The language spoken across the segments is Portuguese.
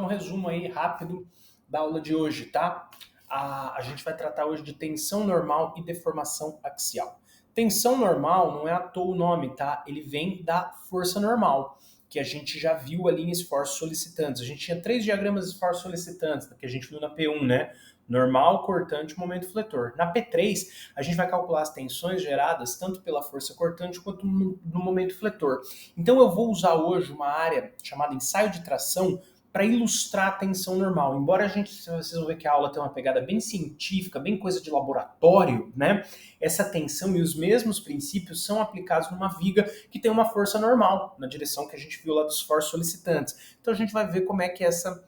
um resumo aí rápido da aula de hoje, tá? A gente vai tratar hoje de tensão normal e deformação axial. Tensão normal não é à toa o nome, tá? Ele vem da força normal, que a gente já viu ali em esforços solicitantes. A gente tinha 3 diagramas de esforços solicitantes, que a gente viu na P1, né? Normal, cortante, momento fletor. Na P3, a gente vai calcular as tensões geradas tanto pela força cortante quanto no momento fletor. Então eu vou usar hoje uma área chamada ensaio de tração para ilustrar a tensão normal. Embora vocês vão ver que a aula tem uma pegada bem científica, bem coisa de laboratório, né? Essa tensão e os mesmos princípios são aplicados numa viga que tem uma força normal, na direção que a gente viu lá dos esforços solicitantes. Então a gente vai ver como é que essa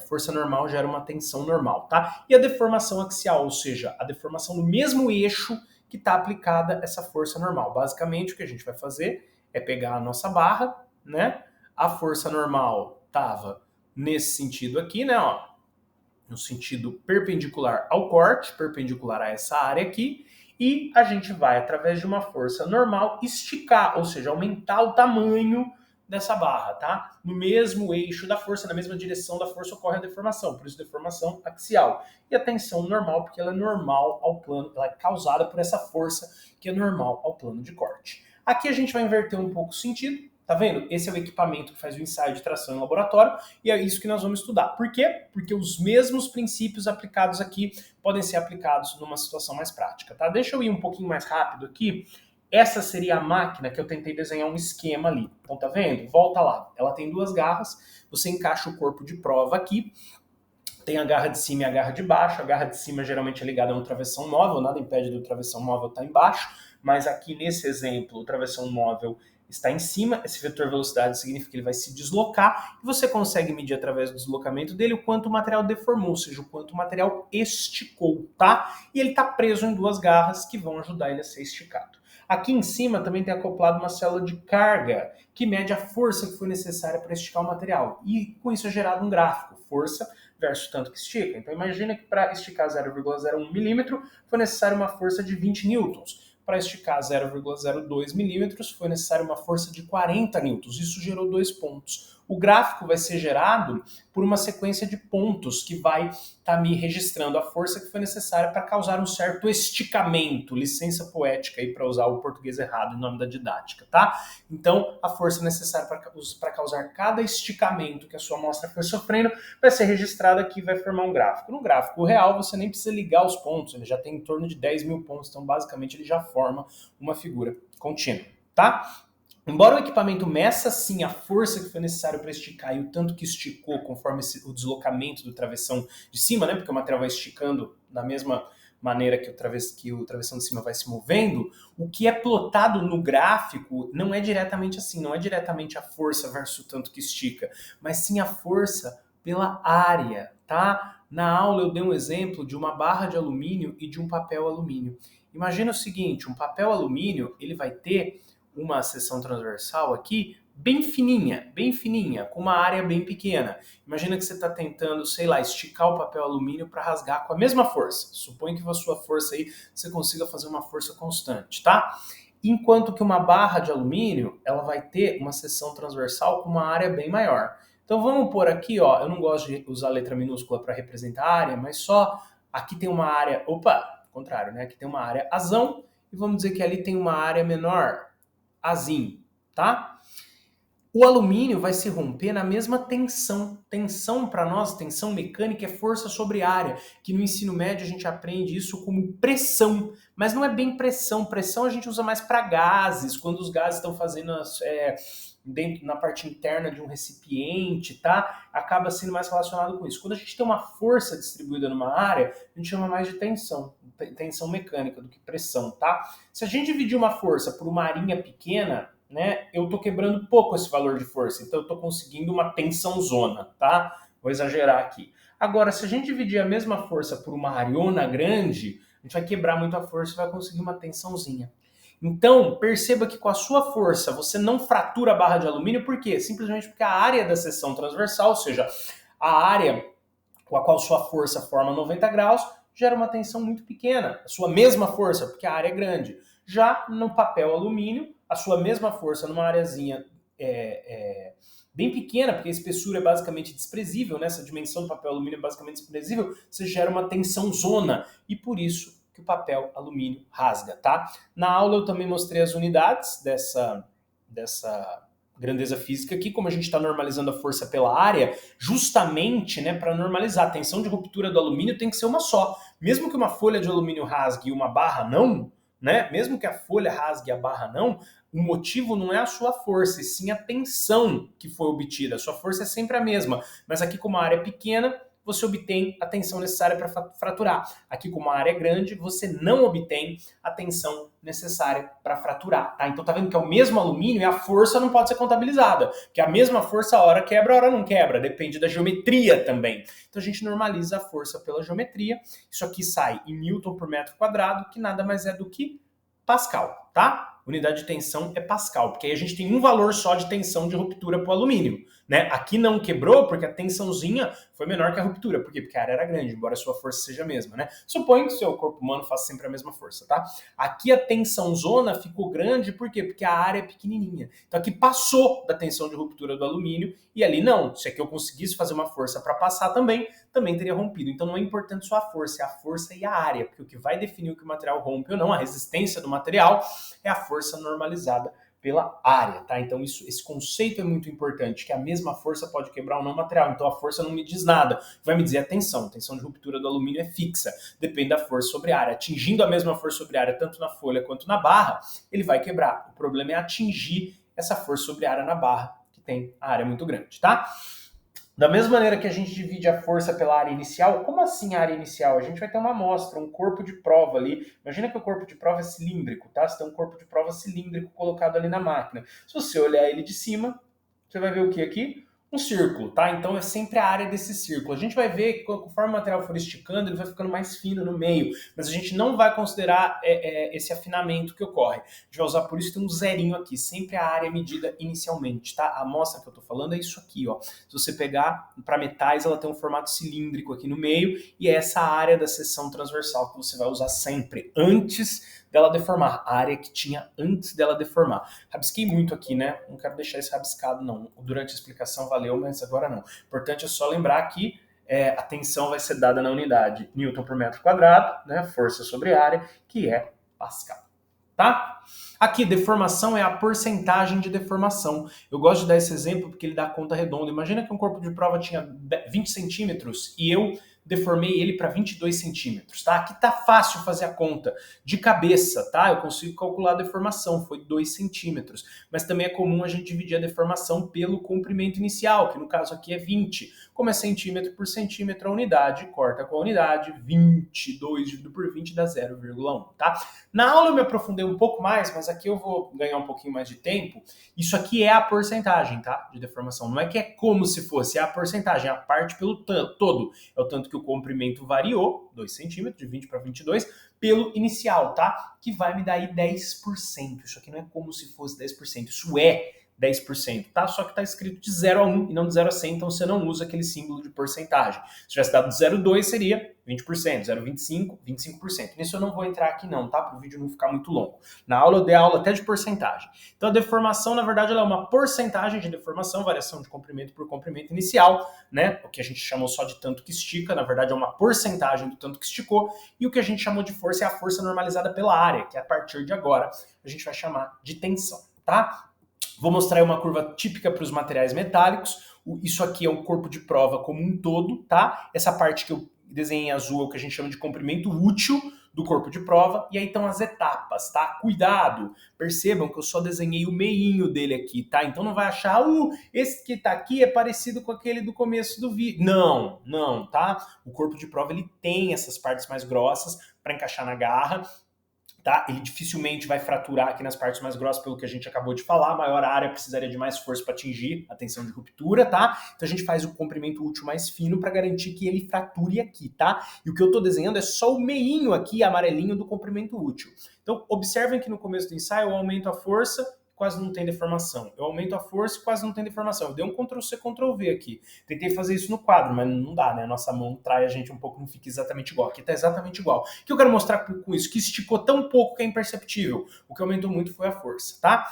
força normal gera uma tensão normal, tá? E a deformação axial, ou seja, a deformação no mesmo eixo que está aplicada essa força normal. Basicamente, o que a gente vai fazer é pegar a nossa barra, né? A força normal estava nesse sentido aqui, né? Ó, no sentido perpendicular ao corte, perpendicular a essa área aqui, e a gente vai, através de uma força normal, esticar, ou seja, aumentar o tamanho dessa barra, tá? No mesmo eixo da força, na mesma direção da força ocorre a deformação, por isso deformação axial. E a tensão normal, porque ela é normal ao plano, ela é causada por essa força que é normal ao plano de corte. Aqui a gente vai inverter um pouco o sentido, tá vendo? Esse é o equipamento que faz o ensaio de tração em laboratório e é isso que nós vamos estudar. Por quê? Porque os mesmos princípios aplicados aqui podem ser aplicados numa situação mais prática, tá? Deixa eu ir um pouquinho mais rápido aqui. Essa seria a máquina que eu tentei desenhar um esquema ali. Então, tá vendo? Volta lá. Ela tem 2 garras, você encaixa o corpo de prova aqui, tem a garra de cima e a garra de baixo. A garra de cima geralmente é ligada a um travessão móvel, nada impede do travessão móvel estar embaixo, mas aqui nesse exemplo o travessão móvel está em cima, esse vetor velocidade significa que ele vai se deslocar, e você consegue medir através do deslocamento dele o quanto o material deformou, ou seja, o quanto o material esticou, tá? E ele está preso em 2 garras que vão ajudar ele a ser esticado. Aqui em cima também tem acoplado uma célula de carga, que mede a força que foi necessária para esticar o material. E com isso é gerado um gráfico, força versus tanto que estica. Então imagina que para esticar 0,01 milímetro foi necessária uma força de 20 newtons. Para esticar 0,02 milímetros foi necessária uma força de 40 newtons. Isso gerou 2 pontos. O gráfico vai ser gerado por uma sequência de pontos que vai estar me registrando a força que foi necessária para causar um certo esticamento. Licença poética aí para usar o português errado em nome da didática, tá? Então, a força necessária para causar cada esticamento que a sua amostra foi sofrendo vai ser registrada aqui e vai formar um gráfico. No gráfico real, você nem precisa ligar os pontos, ele já tem em torno de 10 mil pontos, então basicamente ele já forma uma figura contínua, tá? Embora o equipamento meça sim a força que foi necessário para esticar e o tanto que esticou conforme o deslocamento do travessão de cima, né? Porque o material vai esticando da mesma maneira que o travessão de cima vai se movendo, o que é plotado no gráfico não é diretamente assim, não é diretamente a força versus o tanto que estica, mas sim a força pela área, tá? Na aula eu dei um exemplo de uma barra de alumínio e de um papel alumínio. Imagina o seguinte, um papel alumínio, ele vai ter uma seção transversal aqui bem fininha, com uma área bem pequena. Imagina que você está tentando, sei lá, esticar o papel alumínio para rasgar com a mesma força. Suponha que com a sua força aí você consiga fazer uma força constante, tá? Enquanto que uma barra de alumínio, ela vai ter uma seção transversal com uma área bem maior. Então vamos pôr aqui, ó, eu não gosto de usar letra minúscula para representar a área, mas só aqui tem uma área, contrário, né? Aqui tem uma área azão e vamos dizer que ali tem uma área menor, azinho, tá? O alumínio vai se romper na mesma tensão. Tensão para nós, tensão mecânica é força sobre área, que no ensino médio a gente aprende isso como pressão, mas não é bem pressão. Pressão a gente usa mais para gases, quando os gases estão fazendo dentro, na parte interna de um recipiente, tá? Acaba sendo mais relacionado com isso. Quando a gente tem uma força distribuída numa área, a gente chama mais de tensão mecânica do que pressão, tá? Se a gente dividir uma força por uma arinha pequena, né, eu tô quebrando pouco esse valor de força, então eu tô conseguindo uma tensão zona, tá? Vou exagerar aqui. Agora, se a gente dividir a mesma força por uma ariona grande, a gente vai quebrar muito a força e vai conseguir uma tensãozinha. Então, perceba que com a sua força você não fratura a barra de alumínio, por quê? Simplesmente porque a área da seção transversal, ou seja, a área com a qual sua força forma 90 graus, gera uma tensão muito pequena, a sua mesma força, porque a área é grande. Já no papel alumínio, a sua mesma força numa areazinha bem pequena, porque a espessura é basicamente desprezível, né? Essa dimensão do papel alumínio é basicamente desprezível, você gera uma tensão zona, e por isso que o papel alumínio rasga, tá? Na aula eu também mostrei as unidades dessa grandeza física aqui, como a gente está normalizando a força pela área, justamente, né, para normalizar. A tensão de ruptura do alumínio tem que ser uma só. Mesmo que uma folha de alumínio rasgue e uma barra não, né, mesmo que a folha rasgue e a barra não, o motivo não é a sua força, e sim a tensão que foi obtida. A sua força é sempre a mesma, mas aqui como a área é pequena, você obtém a tensão necessária para fraturar. Aqui, como a área é grande, você não obtém a tensão necessária para fraturar. Tá? Então tá vendo que é o mesmo alumínio e a força não pode ser contabilizada, porque a mesma força a hora quebra, a hora não quebra, depende da geometria também. Então a gente normaliza a força pela geometria, isso aqui sai em Newton por metro quadrado, que nada mais é do que Pascal, tá? Unidade de tensão é Pascal, porque aí a gente tem um valor só de tensão de ruptura para o alumínio, né? Aqui não quebrou porque a tensãozinha foi menor que a ruptura. Por quê? Porque a área era grande, embora a sua força seja a mesma, né? Suponho que o seu corpo humano faça sempre a mesma força, tá? Aqui a tensão zona ficou grande, por quê? Porque a área é pequenininha. Então aqui passou da tensão de ruptura do alumínio e ali não. Se aqui eu conseguisse fazer uma força para passar também teria rompido. Então não é importante só a força, é a força e a área, porque o que vai definir o que o material rompe ou não, a resistência do material, é a força normalizada pela área, tá? Então esse conceito é muito importante, que a mesma força pode quebrar ou não material. Então a força não me diz nada, vai me dizer a tensão. A tensão de ruptura do alumínio é fixa, depende da força sobre a área. Atingindo a mesma força sobre a área, tanto na folha quanto na barra, ele vai quebrar. O problema é atingir essa força sobre a área na barra, que tem a área muito grande, tá? Da mesma maneira que a gente divide a força pela área inicial, como assim a área inicial? A gente vai ter uma amostra, um corpo de prova ali. Imagina que o corpo de prova é cilíndrico, tá? Você tem um corpo de prova cilíndrico colocado ali na máquina. Se você olhar ele de cima, você vai ver o que aqui? Um círculo, tá? Então é sempre a área desse círculo. A gente vai ver que conforme o material for esticando, ele vai ficando mais fino no meio, mas a gente não vai considerar esse afinamento que ocorre. A gente vai usar por isso que tem um zerinho aqui, sempre a área medida inicialmente, tá? A amostra que eu tô falando é isso aqui, ó. Se você pegar para metais, ela tem um formato cilíndrico aqui no meio e é essa área da seção transversal que você vai usar sempre, antes dela deformar, a área que tinha antes dela deformar. Rabisquei muito aqui, né? Não quero deixar isso rabiscado, não. Durante a explicação valeu, mas agora não. O importante é só lembrar que a tensão vai ser dada na unidade Newton por metro quadrado, né? Força sobre área, que é Pascal. Tá? Aqui, deformação é a porcentagem de deformação. Eu gosto de dar esse exemplo porque ele dá conta redonda. Imagina que um corpo de prova tinha 20 centímetros e eu deformei ele para 22 centímetros, tá? Aqui tá fácil fazer a conta de cabeça, tá? Eu consigo calcular a deformação, foi 2 centímetros. Mas também é comum a gente dividir a deformação pelo comprimento inicial, que no caso aqui é 20. Como é centímetro por centímetro a unidade, corta com a unidade, 22 dividido por 20 dá 0,1, tá? Na aula eu me aprofundei um pouco mais, mas aqui eu vou ganhar um pouquinho mais de tempo. Isso aqui é a porcentagem, tá? De deformação. Não é que é como se fosse, é a porcentagem, a parte pelo todo. É o tanto que o comprimento variou, 2 centímetros, de 20 para 22, pelo inicial, tá? Que vai me dar aí 10%. Isso aqui não é como se fosse 10%, isso é 10%, tá? Só que tá escrito de 0 a 1 e não de 0 a 100, então você não usa aquele símbolo de porcentagem. Se tivesse dado 0,2 seria 20%, 0,25, 25%. Nisso eu não vou entrar aqui não, tá? Para o vídeo não ficar muito longo. Na aula eu dei aula até de porcentagem. Então a deformação, na verdade, ela é uma porcentagem de deformação, variação de comprimento por comprimento inicial, né? O que a gente chamou só de tanto que estica, na verdade é uma porcentagem do tanto que esticou, e o que a gente chamou de força é a força normalizada pela área, que a partir de agora a gente vai chamar de tensão, tá? Vou mostrar aí uma curva típica para os materiais metálicos. Isso aqui é um corpo de prova como um todo, tá? Essa parte que eu desenhei em azul é o que a gente chama de comprimento útil do corpo de prova. E aí estão as etapas, tá? Cuidado! Percebam que eu só desenhei o meinho dele aqui, tá? Então não vai achar, esse que tá aqui é parecido com aquele do começo do vídeo. Não, não, tá? O corpo de prova, ele tem essas partes mais grossas para encaixar na garra. Tá? Ele dificilmente vai fraturar aqui nas partes mais grossas, pelo que a gente acabou de falar. A maior área precisaria de mais força para atingir a tensão de ruptura, tá? Então a gente faz o comprimento útil mais fino para garantir que ele frature aqui, tá? E o que eu estou desenhando é só o meinho aqui, amarelinho, do comprimento útil. Então observem que no começo do ensaio eu aumento a força, quase não tem deformação. Eu aumento a força e quase não tem deformação. Eu dei um Ctrl+C, Ctrl+V aqui. Tentei fazer isso no quadro, mas não dá, né? A nossa mão trai a gente um pouco, não fica exatamente igual. Aqui tá exatamente igual. O que eu quero mostrar com isso? Que esticou tão pouco que é imperceptível. O que aumentou muito foi a força, tá?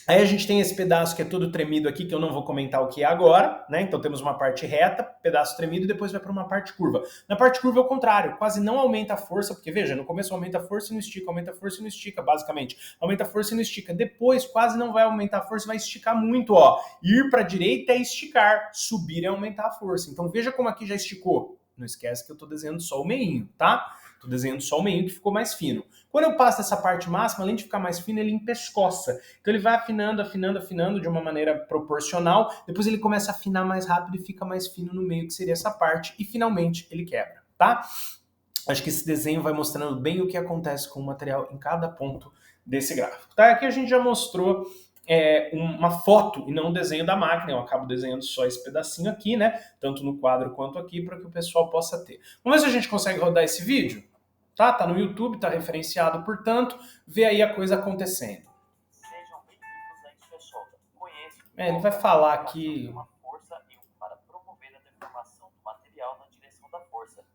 Aí a gente tem esse pedaço que é todo tremido aqui, que eu não vou comentar o que é agora, né? Então temos uma parte reta, pedaço tremido, e depois vai para uma parte curva. Na parte curva é o contrário, quase não aumenta a força, porque veja, no começo aumenta a força e não estica, aumenta a força e não estica, basicamente. Aumenta a força e não estica. Depois quase não vai aumentar a força, vai esticar muito, ó. Ir para a direita é esticar, subir é aumentar a força. Então veja como aqui já esticou. Não esquece que eu estou desenhando só o meinho, tá? Estou desenhando só o meio que ficou mais fino. Quando eu passo essa parte máxima, além de ficar mais fino, ele empescoça. Então ele vai afinando, afinando, afinando de uma maneira proporcional. Depois ele começa a afinar mais rápido e fica mais fino no meio, que seria essa parte. E finalmente ele quebra, tá? Acho que esse desenho vai mostrando bem o que acontece com o material em cada ponto desse gráfico. Tá? Aqui a gente já mostrou uma foto e não um desenho da máquina. Eu acabo desenhando só esse pedacinho aqui, né? Tanto no quadro quanto aqui, para que o pessoal possa ter. Vamos ver se a gente consegue rodar esse vídeo? Tá no YouTube, tá referenciado, portanto, vê aí a coisa acontecendo. Sejam bem-vindos à Isso é Solda. Ele vai falar aqui.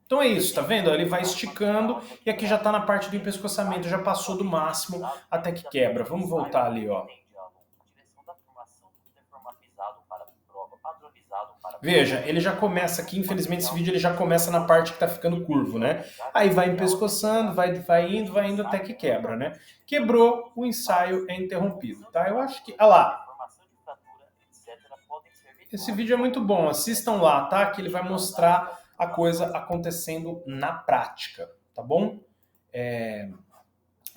Então é isso, tá vendo? Ele vai esticando e aqui já tá na parte do empescoçamento, já passou do máximo até que quebra. Vamos voltar ali, ó. Veja, ele já começa aqui, infelizmente esse vídeo ele já começa na parte que tá ficando curvo, né? Aí vai empescoçando, vai indo até que quebra, né? Quebrou, o ensaio é interrompido, tá? Eu acho que... Olha lá. Esse vídeo é muito bom, assistam lá, tá? Que ele vai mostrar a coisa acontecendo na prática, tá bom? Ele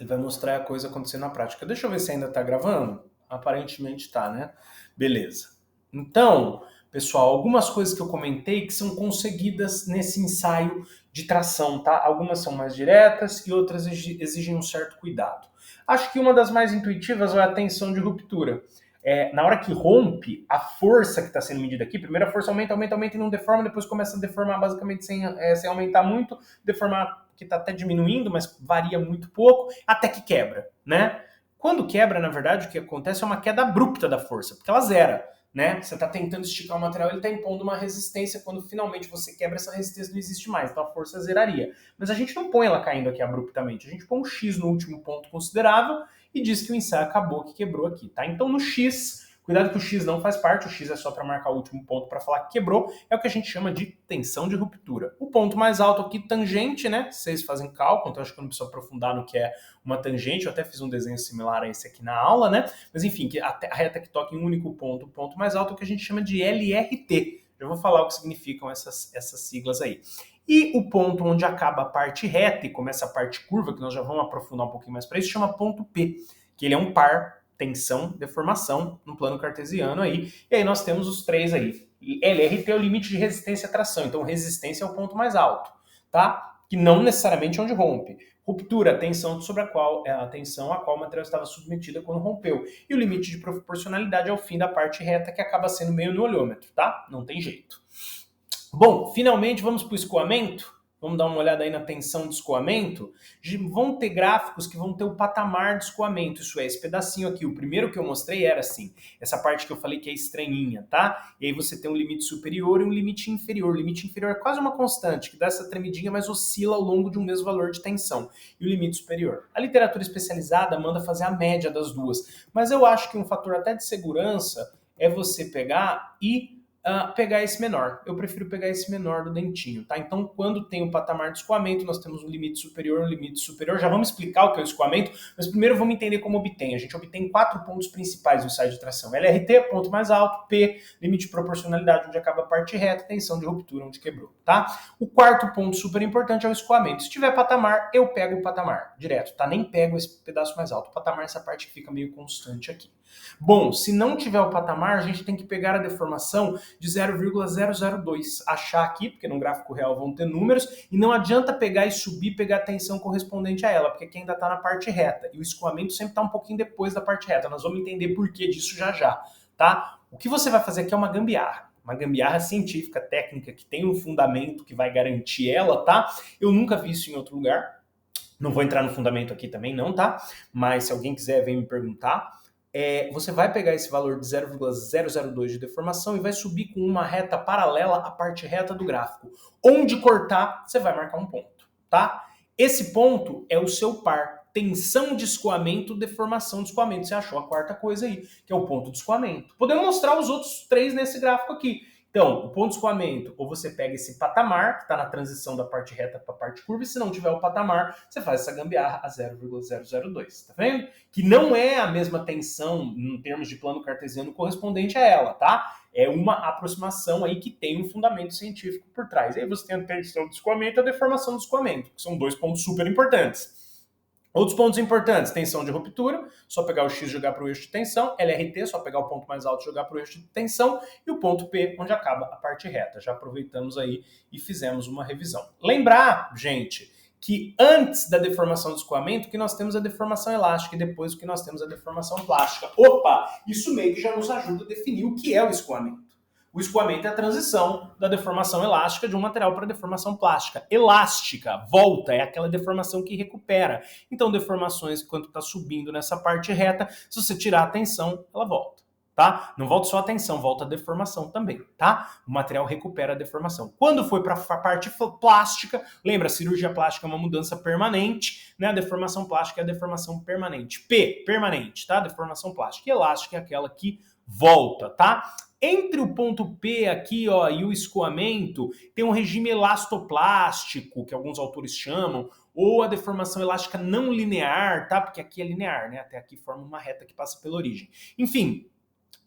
vai mostrar a coisa acontecendo na prática. Deixa eu ver se ainda tá gravando. Aparentemente tá, né? Beleza. Então, pessoal, algumas coisas que eu comentei que são conseguidas nesse ensaio de tração, tá? Algumas são mais diretas e outras exigem um certo cuidado. Acho que uma das mais intuitivas é a tensão de ruptura. Na hora que rompe, a força que está sendo medida aqui, primeiro a força aumenta e não deforma, depois começa a deformar basicamente sem aumentar muito, deformar que está até diminuindo, mas varia muito pouco, até que quebra, né? Quando quebra, na verdade, o que acontece é uma queda abrupta da força, porque ela zera, né? Você está tentando esticar o material, ele está impondo uma resistência, quando finalmente você quebra, essa resistência não existe mais, então a força zeraria. Mas a gente não põe ela caindo aqui abruptamente, a gente põe um X no último ponto considerável e diz que o ensaio acabou, que quebrou aqui, tá? Então no X, cuidado que o X não faz parte, o X é só para marcar o último ponto para falar que quebrou, é o que a gente chama de tensão de ruptura. O ponto mais alto aqui, tangente, né? Vocês fazem cálculo, então acho que eu não preciso aprofundar no que é uma tangente, eu até fiz um desenho similar a esse aqui na aula, né? Mas enfim, que a reta que toca em um único ponto, o ponto mais alto é o que a gente chama de LRT. Já vou falar o que significam essas siglas aí. E o ponto onde acaba a parte reta e começa a parte curva, que nós já vamos aprofundar um pouquinho mais para isso, chama ponto P, que ele é um par tensão, deformação, no plano cartesiano aí. E aí nós temos os três aí. LRT é o limite de resistência à tração, então resistência é o ponto mais alto, tá? Que não necessariamente é onde rompe. Ruptura, a tensão sobre a qual o material estava submetido quando rompeu. E o limite de proporcionalidade é o fim da parte reta, que acaba sendo meio no olhômetro, tá? Não tem jeito. Bom, finalmente vamos para o escoamento. Vamos dar uma olhada aí na tensão de escoamento. Vão ter gráficos que vão ter o patamar de escoamento, isso é, esse pedacinho aqui. O primeiro que eu mostrei era assim, essa parte que eu falei que é estranhinha, tá? E aí você tem um limite superior e um limite inferior. O limite inferior é quase uma constante, que dá essa tremidinha, mas oscila ao longo de um mesmo valor de tensão. E o limite superior. A literatura especializada manda fazer a média das duas, mas eu acho que um fator até de segurança é você pegar e pegar esse menor. Eu prefiro pegar esse menor do dentinho, tá? Então, quando tem o patamar de escoamento, nós temos um limite superior, um limite superior. Já vamos explicar o que é o escoamento, mas primeiro vamos entender como obtém. A gente obtém 4 pontos principais do ensaio de tração. LRT, ponto mais alto, P, limite de proporcionalidade, onde acaba a parte reta, tensão de ruptura, onde quebrou, tá? O quarto ponto super importante é o escoamento. Se tiver patamar, eu pego o patamar direto, tá? Nem pego esse pedaço mais alto. O patamar é essa parte que fica meio constante aqui. Bom, se não tiver o patamar, a gente tem que pegar a deformação de 0,002. Achar aqui, porque no gráfico real vão ter números, e não adianta pegar e subir, pegar a tensão correspondente a ela, porque aqui ainda está na parte reta, e o escoamento sempre está um pouquinho depois da parte reta. Nós vamos entender por que disso já, tá? O que você vai fazer aqui é uma gambiarra científica, técnica, que tem um fundamento que vai garantir ela, tá? Eu nunca vi isso em outro lugar, não vou entrar no fundamento aqui também não, tá? Mas se alguém quiser, vem me perguntar. Você vai pegar esse valor de 0,002 de deformação e vai subir com uma reta paralela à parte reta do gráfico. Onde cortar, você vai marcar um ponto, tá? Esse ponto é o seu par. tensão de escoamento, deformação de escoamento. Você achou a quarta coisa aí, que é o ponto de escoamento. Podemos mostrar os outros três nesse gráfico aqui. Então, o ponto de escoamento, ou você pega esse patamar, que está na transição da parte reta para a parte curva, e se não tiver o patamar, você faz essa gambiarra a 0,002, tá vendo? Que não é a mesma tensão, em termos de plano cartesiano, correspondente a ela, tá? É uma aproximação aí que tem um fundamento científico por trás. Aí você tem a tensão do escoamento e a deformação do escoamento, que são dois pontos super importantes. Outros pontos importantes, tensão de ruptura, só pegar o X e jogar para o eixo de tensão, LRT, só pegar o ponto mais alto e jogar para o eixo de tensão, e o ponto P, onde acaba a parte reta. Já aproveitamos aí e fizemos uma revisão. Lembrar, gente, que antes da deformação do escoamento, que nós temos a deformação elástica e depois que nós temos a deformação plástica. Opa, isso meio que já nos ajuda a definir o que é o escoamento. O escoamento é a transição da deformação elástica de um material para a deformação plástica. Elástica, volta, é aquela deformação que recupera. Então, deformações, quando está subindo nessa parte reta, se você tirar a tensão, ela volta, tá? Não volta só a tensão, volta a deformação também, tá? O material recupera a deformação. Quando foi para a parte plástica, lembra, a cirurgia plástica é uma mudança permanente, né? A deformação plástica é a deformação permanente. P, permanente, tá? Deformação plástica. E elástica é aquela que volta, tá? Entre o ponto P aqui, ó, e o escoamento, tem um regime elastoplástico, que alguns autores chamam, ou a deformação elástica não linear, tá? Porque aqui é linear, né? Até aqui forma uma reta que passa pela origem. Enfim,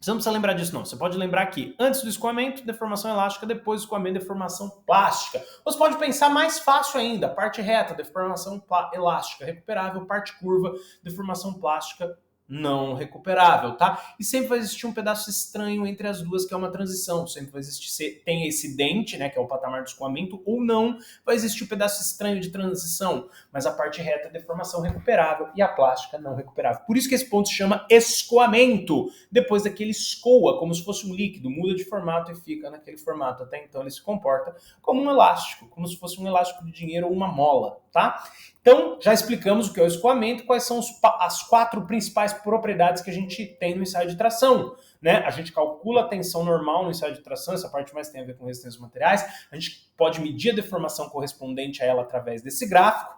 você não precisa lembrar disso, não. Você pode lembrar que antes do escoamento, deformação elástica, depois do escoamento, deformação plástica. Ou você pode pensar mais fácil ainda, parte reta, deformação elástica recuperável, parte curva, deformação plástica não recuperável, tá? E sempre vai existir um pedaço estranho entre as duas, que é uma transição. Sempre vai existir, se tem esse dente, né, que é o patamar do escoamento, ou não, vai existir um pedaço estranho de transição, mas a parte reta é deformação recuperável e a plástica não recuperável. Por isso que esse ponto se chama escoamento. Depois daquele escoa, como se fosse um líquido, muda de formato e fica naquele formato. Até então ele se comporta como um elástico, como se fosse um elástico de dinheiro ou uma mola, tá? Então, já explicamos o que é o escoamento, quais são as quatro principais propriedades que a gente tem no ensaio de tração, né? A gente calcula a tensão normal no ensaio de tração, essa parte mais tem a ver com resistência dos materiais, a gente pode medir a deformação correspondente a ela através desse gráfico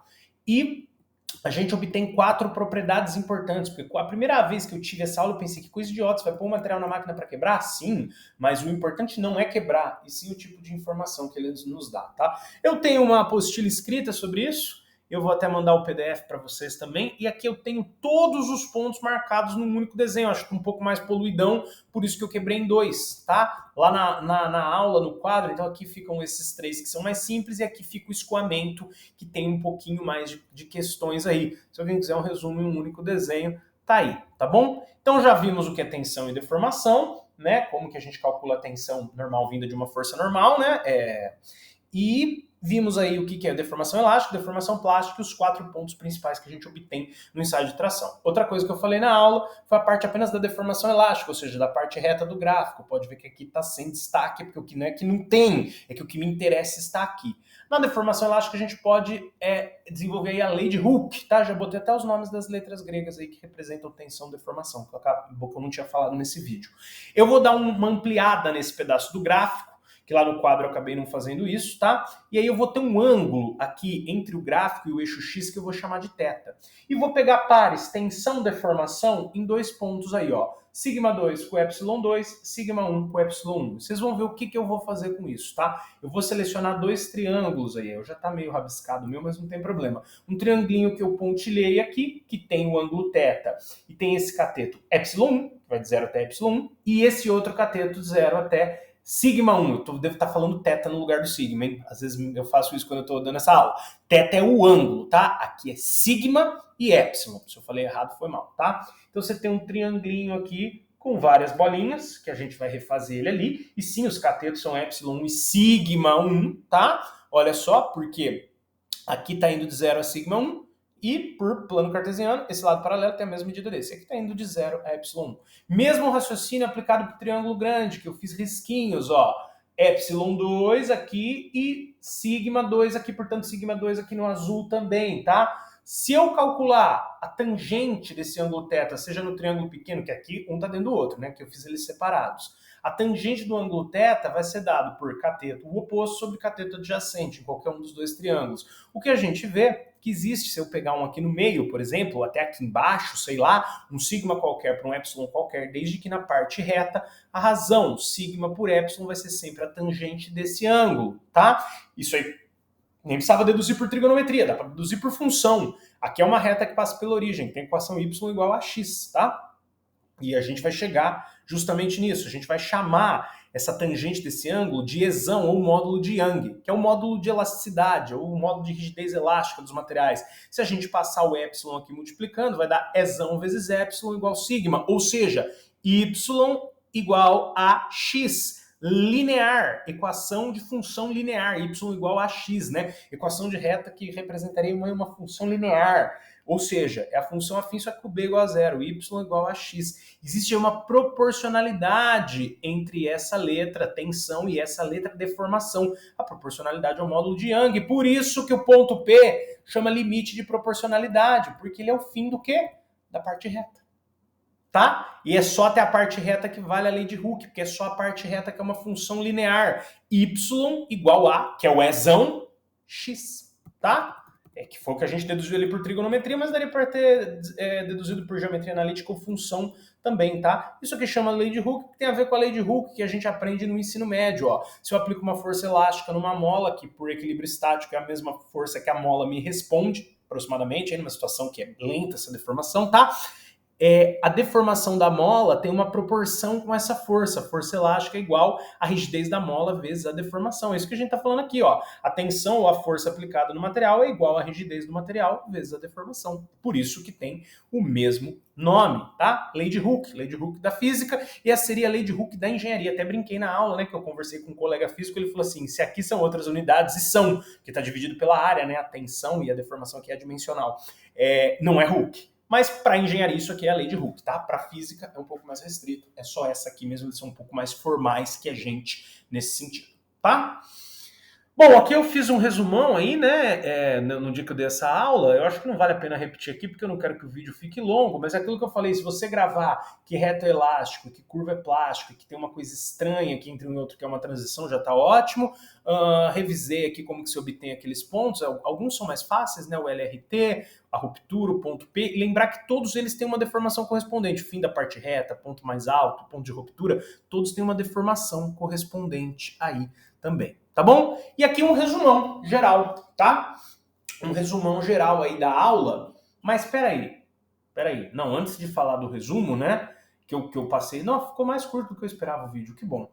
e a gente obtém quatro propriedades importantes, porque a primeira vez que eu tive essa aula eu pensei que coisa idiota, você vai pôr um material na máquina para quebrar? Sim, mas o importante não é quebrar, e sim o tipo de informação que ele nos dá, tá? Eu tenho uma apostila escrita sobre isso, eu vou até mandar o PDF para vocês também, e aqui eu tenho todos os pontos marcados num único desenho, acho que um pouco mais poluidão, por isso que eu quebrei em dois, tá? Lá na aula, no quadro, então aqui ficam esses três que são mais simples, e aqui fica o escoamento, que tem um pouquinho mais de questões aí. Se alguém quiser um resumo em um único desenho, tá aí, tá bom? Então já vimos o que é tensão e deformação, né? Como que a gente calcula a tensão normal vinda de uma força normal, né? E vimos aí o que é deformação elástica, deformação plástica e os quatro pontos principais que a gente obtém no ensaio de tração. Outra coisa que eu falei na aula foi a parte apenas da deformação elástica, ou seja, da parte reta do gráfico. Pode ver que aqui está sem destaque, porque o que não é que não tem, é que o que me interessa está aqui. Na deformação elástica a gente pode desenvolver aí a lei de Hooke, tá? Já botei até os nomes das letras gregas aí que representam tensão e deformação, que eu não tinha falado nesse vídeo. Eu vou dar uma ampliada nesse pedaço do gráfico, que lá no quadro eu acabei não fazendo isso, tá? E aí eu vou ter um ângulo aqui entre o gráfico e o eixo X que eu vou chamar de θ. E vou pegar pares tensão deformação em dois pontos aí, ó. Sigma 2 com ε2, sigma 1 com ε1. Vocês vão ver o que eu vou fazer com isso, tá? Eu vou selecionar dois triângulos aí. Eu já tá meio rabiscado meu, mas não tem problema. Um triangulinho que eu pontilhei aqui, que tem o ângulo θ. E tem esse cateto ε1, que vai de 0 até ε1, e esse outro cateto de 0 até sigma 1, eu devo estar falando θ no lugar do sigma, hein? Às vezes eu faço isso quando eu estou dando essa aula. Θ é o ângulo, tá? Aqui é sigma e epsilon. Se eu falei errado, foi mal, tá? Então você tem um triangulinho aqui com várias bolinhas, que a gente vai refazer ele ali. E sim, os catetos são epsilon e sigma 1, tá? Olha só, porque aqui está indo de 0 a sigma 1, e por plano cartesiano, esse lado paralelo tem a mesma medida desse. Aqui está indo de 0 a ε1. Mesmo raciocínio aplicado para o triângulo grande, que eu fiz risquinhos, ó. ε2 aqui e sigma 2 aqui, portanto sigma 2 aqui no azul também, tá? Se eu calcular a tangente desse ângulo θ, seja no triângulo pequeno, que aqui um está dentro do outro, né? Que eu fiz eles separados. A tangente do ângulo θ vai ser dado por cateto oposto sobre cateto adjacente, em qualquer um dos dois triângulos. O que a gente vê que existe, se eu pegar um aqui no meio, por exemplo, até aqui embaixo, sei lá, um sigma qualquer para um epsilon qualquer, desde que na parte reta, a razão sigma por epsilon vai ser sempre a tangente desse ângulo, tá? Isso aí nem precisava deduzir por trigonometria, dá para deduzir por função. Aqui é uma reta que passa pela origem, tem equação y igual a x, tá? E a gente vai chegar justamente nisso, a gente vai chamar essa tangente desse ângulo de esão ou módulo de Young, que é o módulo de elasticidade, ou o módulo de rigidez elástica dos materiais. Se a gente passar o epsilon aqui multiplicando, vai dar esão vezes epsilon igual sigma, ou seja, y igual a x. Linear, equação de função linear, y igual a x, né? Equação de reta que representaria uma função linear, ou seja, é a função afim só que o b igual a zero, y igual a x. Existe uma proporcionalidade entre essa letra tensão e essa letra deformação. A proporcionalidade é o módulo de Young, por isso que o ponto P chama limite de proporcionalidade, porque ele é o fim do quê? Da parte reta. Tá? E é só até a parte reta que vale a lei de Hooke, porque é só a parte reta que é uma função linear. Y igual a, que é o esão, x, tá? Que foi o que a gente deduziu ali por trigonometria, mas daria para ter deduzido por geometria analítica ou função também, tá? Isso aqui chama lei de Hooke, que tem a ver com a lei de Hooke que a gente aprende no ensino médio, ó. Se eu aplico uma força elástica numa mola, que por equilíbrio estático é a mesma força que a mola me responde, aproximadamente, aí numa situação que é lenta essa deformação, tá? A deformação da mola tem uma proporção com essa força. A força elástica é igual à rigidez da mola vezes a deformação. É isso que a gente está falando aqui, ó. A tensão ou a força aplicada no material é igual à rigidez do material vezes a deformação. Por isso que tem o mesmo nome, tá? Lei de Hooke da física, e essa seria a lei de Hooke da engenharia. Até brinquei na aula, né, que eu conversei com um colega físico, ele falou assim, se aqui são outras unidades, e são, que está dividido pela área, né, a tensão e a deformação aqui é adimensional, não é Hooke. Mas para engenharia isso aqui é a lei de Hooke, tá? Para física é um pouco mais restrito, é só essa aqui mesmo, eles são um pouco mais formais que a gente nesse sentido, tá? Bom, aqui eu fiz um resumão aí, né, no dia que eu dei essa aula. Eu acho que não vale a pena repetir aqui, porque eu não quero que o vídeo fique longo, mas é aquilo que eu falei, se você gravar que reto é elástico, que curva é plástico, que tem uma coisa estranha aqui entre um e outro, que é uma transição, já tá ótimo. Revisei aqui como que se obtém aqueles pontos, alguns são mais fáceis, né, o LRT, a ruptura, o ponto P, e lembrar que todos eles têm uma deformação correspondente, fim da parte reta, ponto mais alto, ponto de ruptura, todos têm uma deformação correspondente aí também. Tá bom? E aqui um resumão geral, tá? Um resumão geral aí da aula. Mas peraí. Não, antes de falar do resumo, né? Que eu passei. Não, ficou mais curto do que eu esperava o vídeo, que bom.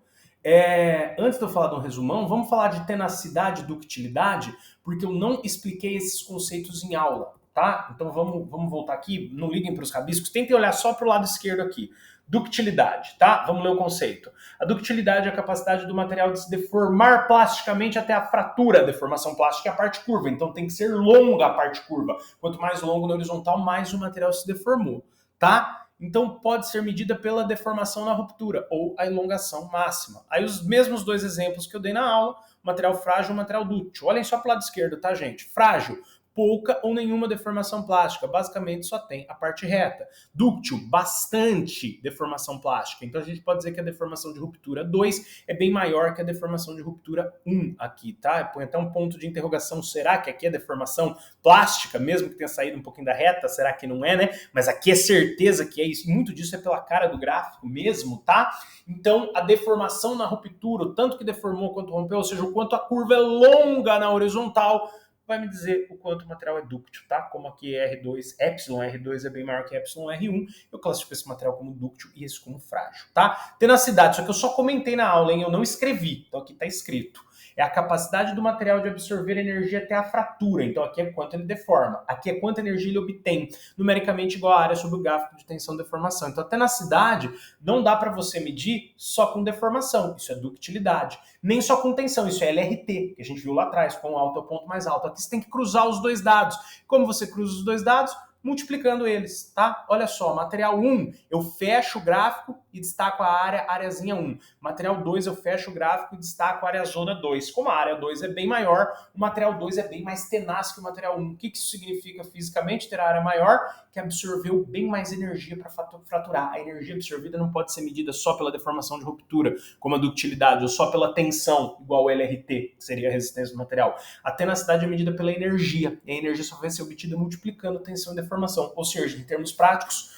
Antes de eu falar do resumão, vamos falar de tenacidade e ductilidade, porque eu não expliquei esses conceitos em aula, tá? Então vamos voltar aqui, não liguem para os rabiscos, tentem olhar só para o lado esquerdo aqui. Ductilidade, tá? Vamos ler o conceito. A ductilidade é a capacidade do material de se deformar plasticamente até a fratura. A deformação plástica é a parte curva, então tem que ser longa a parte curva. Quanto mais longo na horizontal, mais o material se deformou, tá? Então pode ser medida pela deformação na ruptura ou a elongação máxima. Aí os mesmos dois exemplos que eu dei na aula, material frágil e material dúctil. Olhem só para o lado esquerdo, tá, gente? Frágil, pouca ou nenhuma deformação plástica, basicamente só tem a parte reta. Dúctil, bastante deformação plástica, então a gente pode dizer que a deformação de ruptura 2 é bem maior que a deformação de ruptura 1 aqui, tá? Põe até um ponto de interrogação, será que aqui é deformação plástica, mesmo que tenha saído um pouquinho da reta, será que não é, né? Mas aqui é certeza que é isso, muito disso é pela cara do gráfico mesmo, tá? Então a deformação na ruptura, o tanto que deformou quanto rompeu, ou seja, o quanto a curva é longa na horizontal, vai me dizer o quanto o material é dúctil, tá? Como aqui R2, epsilon R2 é bem maior que epsilon R1, eu classifico esse material como dúctil e esse como frágil, tá? Tenacidade, só que eu só comentei na aula, hein? Eu não escrevi, então aqui tá escrito. É a capacidade do material de absorver energia até a fratura, então aqui é quanto ele deforma, aqui é quanta energia ele obtém, numericamente igual à área sobre o gráfico de tensão e deformação. Então a tenacidade não dá para você medir só com deformação, isso é ductilidade, nem só com tensão, isso é LRT, que a gente viu lá atrás, quão alto é o ponto mais alto. Aqui você tem que cruzar os dois dados. Como você cruza os dois dados? multiplicando eles, tá? Olha só, material 1, eu fecho o gráfico e destaco a área, areazinha 1. Material 2, eu fecho o gráfico e destaco a área zona 2. Como a área 2 é bem maior, o material 2 é bem mais tenaz que o material 1. O que isso significa fisicamente? Ter a área maior, que absorveu bem mais energia para fraturar. A energia absorvida não pode ser medida só pela deformação de ruptura, como a ductilidade, ou só pela tensão, igual o LRT, que seria a resistência do material. A tenacidade é medida pela energia, e a energia só vai ser obtida multiplicando tensão e deformação, ou seja, em termos práticos,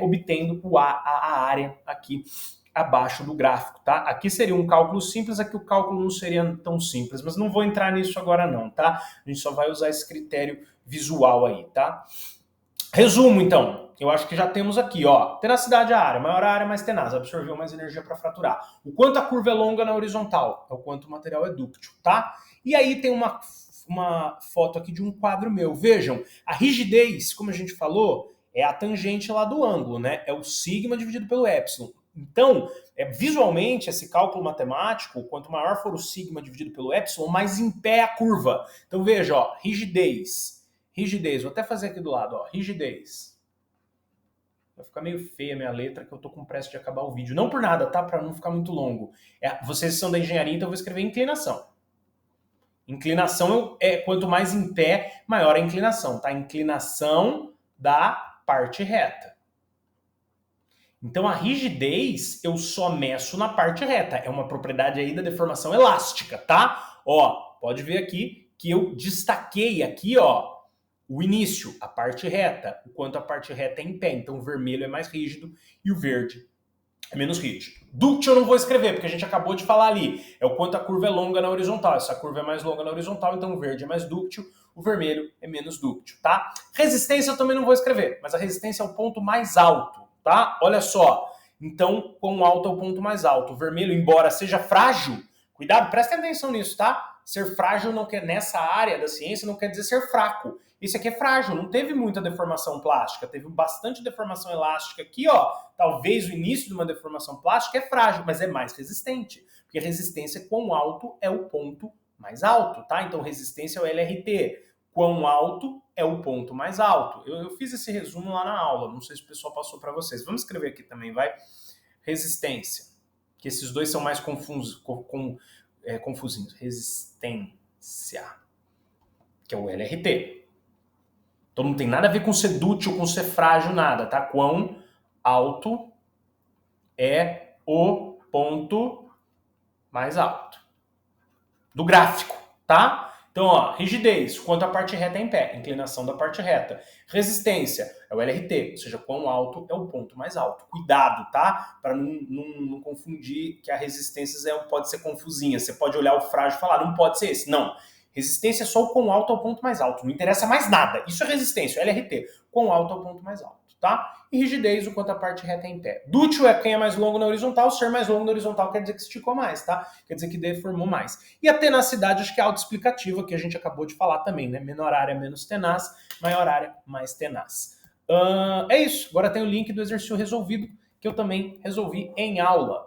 obtendo a área aqui abaixo do gráfico, tá? Aqui seria um cálculo simples, aqui o cálculo não seria tão simples, mas não vou entrar nisso agora não, tá? A gente só vai usar esse critério visual aí, tá? Resumo, então, eu acho que já temos aqui, ó, tenacidade é a área, maior a área, mais tenaz, absorveu mais energia para fraturar. O quanto a curva é longa na horizontal, é o quanto o material é dúctil, tá? E aí tem uma foto aqui de um quadro meu. Vejam, a rigidez, como a gente falou, é a tangente lá do ângulo, né? É o sigma dividido pelo epsilon. Então, visualmente, esse cálculo matemático, quanto maior for o sigma dividido pelo epsilon, mais em pé a curva. Então veja, ó, rigidez. Rigidez, vou até fazer aqui do lado, ó, rigidez. Vai ficar meio feia a minha letra, que eu tô com pressa de acabar o vídeo. Não por nada, tá? Para não ficar muito longo. Vocês são da engenharia, então eu vou escrever inclinação. Inclinação quanto mais em pé, maior a inclinação, tá? Inclinação da parte reta. Então a rigidez eu só meço na parte reta. É uma propriedade aí da deformação elástica, tá? Ó, pode ver aqui que eu destaquei aqui, ó, o início, a parte reta, o quanto a parte reta é em pé. Então o vermelho é mais rígido e o verde é menos rígido. Dúctil eu não vou escrever, porque a gente acabou de falar ali. É o quanto a curva é longa na horizontal. Essa curva é mais longa na horizontal, então o verde é mais dúctil, o vermelho é menos dúctil, tá? Resistência eu também não vou escrever, mas a resistência é o ponto mais alto, tá? Olha só. Então, quão alto é o ponto mais alto? O vermelho, embora seja frágil, cuidado, prestem atenção nisso, tá? Ser frágil não quer, nessa área da ciência, não quer dizer ser fraco. Isso aqui é frágil, não teve muita deformação plástica, teve bastante deformação elástica aqui, ó. Talvez o início de uma deformação plástica é frágil, mas é mais resistente. Porque resistência, quão alto é o ponto mais alto, tá? Então resistência é o LRT. Quão alto é o ponto mais alto. Eu fiz esse resumo lá na aula, não sei se o pessoal passou para vocês. Vamos escrever aqui também, vai? Resistência. Que esses dois são mais confusinhos. Resistência, que é o LRT. Então não tem nada a ver com ser dúctil, com ser frágil, nada, tá? Quão alto é o ponto mais alto do gráfico, tá? Então, ó, rigidez, quanto a parte reta é em pé, inclinação da parte reta. Resistência é o LRT, ou seja, quão alto é o ponto mais alto. Cuidado, tá? Para não confundir que a resistência pode ser confusinha. Você pode olhar o frágil e falar, não pode ser esse. Não. Resistência é só o quão alto é o ponto mais alto. Não interessa mais nada. Isso é resistência, é LRT. Quão alto é o ponto mais alto, tá? E rigidez, o quanto a parte reta é em pé. Dúctil é quem é mais longo na horizontal. Ser mais longo na horizontal quer dizer que esticou mais, tá? Quer dizer que deformou mais. E a tenacidade, acho que é autoexplicativa, que a gente acabou de falar também, né? Menor área, menos tenaz. Maior área, mais tenaz. É isso. Agora tem o link do exercício resolvido, que eu também resolvi em aula.